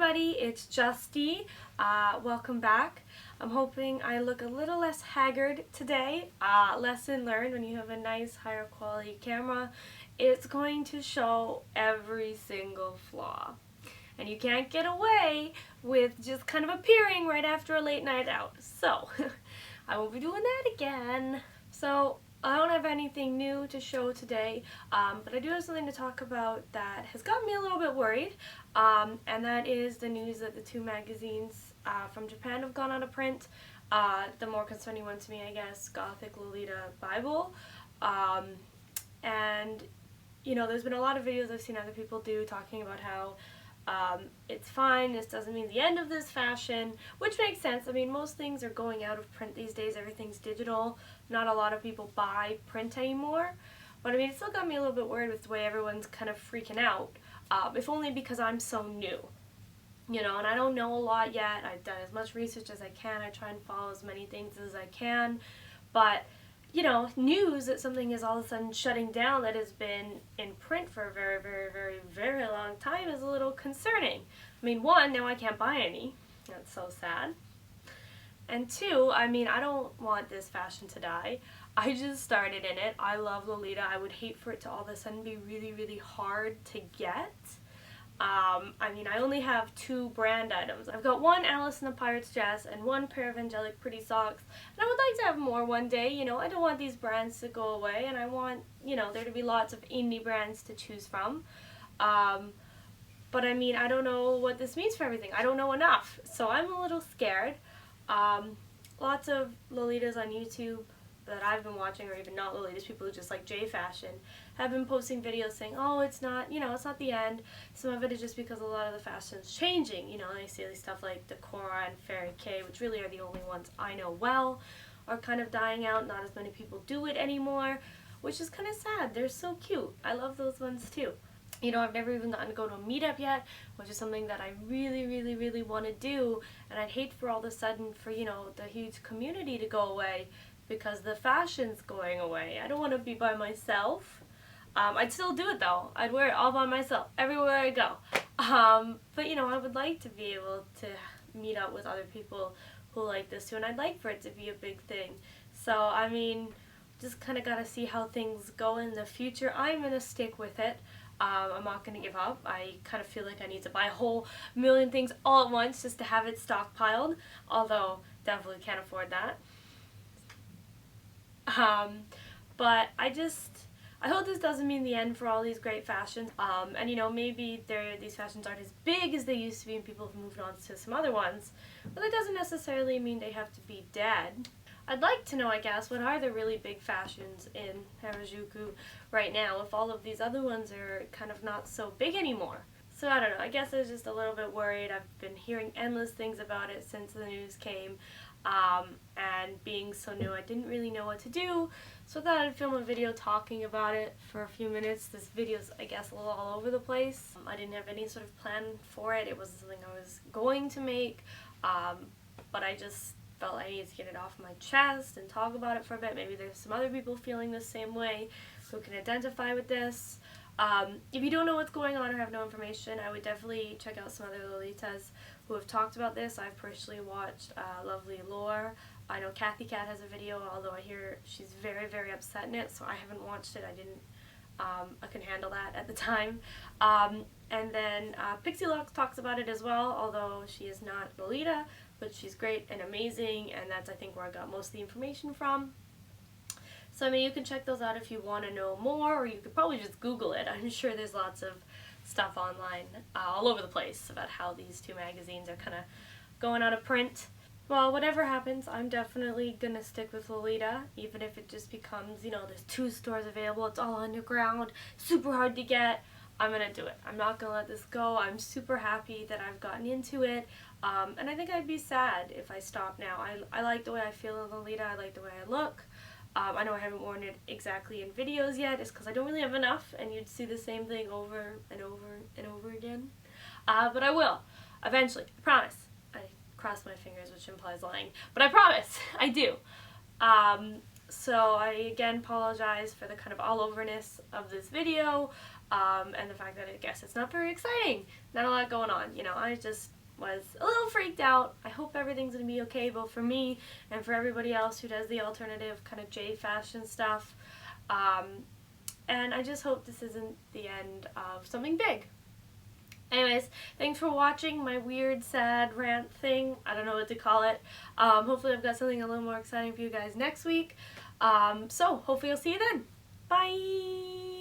everybody, it's Justy. Welcome back. I'm hoping I look a little less haggard today. Lesson learned: when you have a nice higher quality camera, it's going to show every single flaw. And you can't get away with just kind of appearing right after a late night out. So, I won't be doing that again. So, I don't have anything new to show today, but I do have something to talk about that has got me a little bit worried, and that is the news that the two magazines from Japan have gone out of print. The more concerning one to me, I guess, Gothic Lolita Bible, and you know, there's been a lot of videos I've seen other people do talking about how it's fine, this doesn't mean the end of this fashion, which makes sense. I mean, most things are going out of print these days, everything's digital, not a lot of people buy print anymore, but I mean, it still got me a little bit worried with the way everyone's kind of freaking out, if only because I'm so new, you know, and I don't know a lot yet. I've done as much research as I can, I try and follow as many things as I can, but you know, news that something is all of a sudden shutting down that has been in print for a very, very, very, very long time is a little concerning. I mean, one, now I can't buy any. That's so sad. And two, I mean, I don't want this fashion to die. I just started in it. I love Lolita. I would hate for it to all of a sudden be really, really hard to get. I mean, I only have 2 brand items. I've got one Alice in the Pirates dress and 1 pair of angelic pretty socks, and I would like to have more one day. You know, I don't want these brands to go away, and I want, you know, there to be lots of indie brands to choose from. But I mean, I don't know what this means for everything. I don't know enough, so I'm a little scared. Lots of Lolitas on YouTube that I've been watching, or even not Lolitas, people who just like J fashion, have been posting videos saying, oh, it's not, you know, it's not the end. Some of it is just because a lot of the fashion's changing, you know, and I see stuff like Decora and Fairy K, which really are the only ones I know well, are kind of dying out. Not as many people do it anymore, which is kind of sad. They're so cute. I love those ones too. You know, I've never even gotten to go to a meetup yet, which is something that I really, really, really want to do, and I'd hate for all of a sudden for, you know, the huge community to go away because the fashion's going away. I don't want to be by myself. I'd still do it though. I'd wear it all by myself everywhere I go. But you know, I would like to be able to meet up with other people who like this too, and I'd like for it to be a big thing. So, I mean, just kind of got to see how things go in the future. I'm going to stick with it. I'm not going to give up. I kind of feel like I need to buy a whole million things all at once just to have it stockpiled, although definitely can't afford that. But I hope this doesn't mean the end for all these great fashions. And you know, maybe these fashions aren't as big as they used to be and people have moved on to some other ones, but that doesn't necessarily mean they have to be dead. I'd like to know, I guess, what are the really big fashions in Harajuku right now if all of these other ones are kind of not so big anymore. So I don't know, I guess I was just a little bit worried. I've been hearing endless things about it since the news came, and being so new, I didn't really know what to do, so I thought I'd film a video talking about it for a few minutes. This video's, I guess, a little all over the place. I didn't have any sort of plan for it. It wasn't something I was going to make, but I just felt I needed to get it off my chest and talk about it for a bit. Maybe there's some other people feeling the same way who can identify with this. If you don't know what's going on or have no information, I would definitely check out some other Lolitas who have talked about this. I've personally watched Lovely Lore. I know Kathy Cat has a video, although I hear she's very, very upset in it, so I haven't watched it. I couldn't handle that at the time. And then Pixie Lux talks about it as well, although she is not Lolita, but she's great and amazing, and that's, I think, where I got most of the information from. So, I mean, you can check those out if you want to know more, or you could probably just Google it. I'm sure there's lots of stuff online all over the place about how these two magazines are kind of going out of print. Well, whatever happens, I'm definitely going to stick with Lolita, even if it just becomes, you know, there's 2 stores available, it's all underground, super hard to get. I'm going to do it. I'm not going to let this go. I'm super happy that I've gotten into it, and I think I'd be sad if I stopped now. I like the way I feel in Lolita, I like the way I look. I know I haven't worn it exactly in videos yet, it's because I don't really have enough, and you'd see the same thing over and over and over again. But I will, eventually, I promise. I cross my fingers, which implies lying, but I promise, I do. So I again apologize for the kind of all-overness of this video, and the fact that I guess it's not very exciting. Not a lot going on, you know. I just was a little freaked out. I hope everything's going to be okay, both for me and for everybody else who does the alternative kind of J fashion stuff. And I just hope this isn't the end of something big. Anyways, thanks for watching my weird, sad rant thing. I don't know what to call it. Hopefully I've got something a little more exciting for you guys next week. So hopefully I'll see you then. Bye!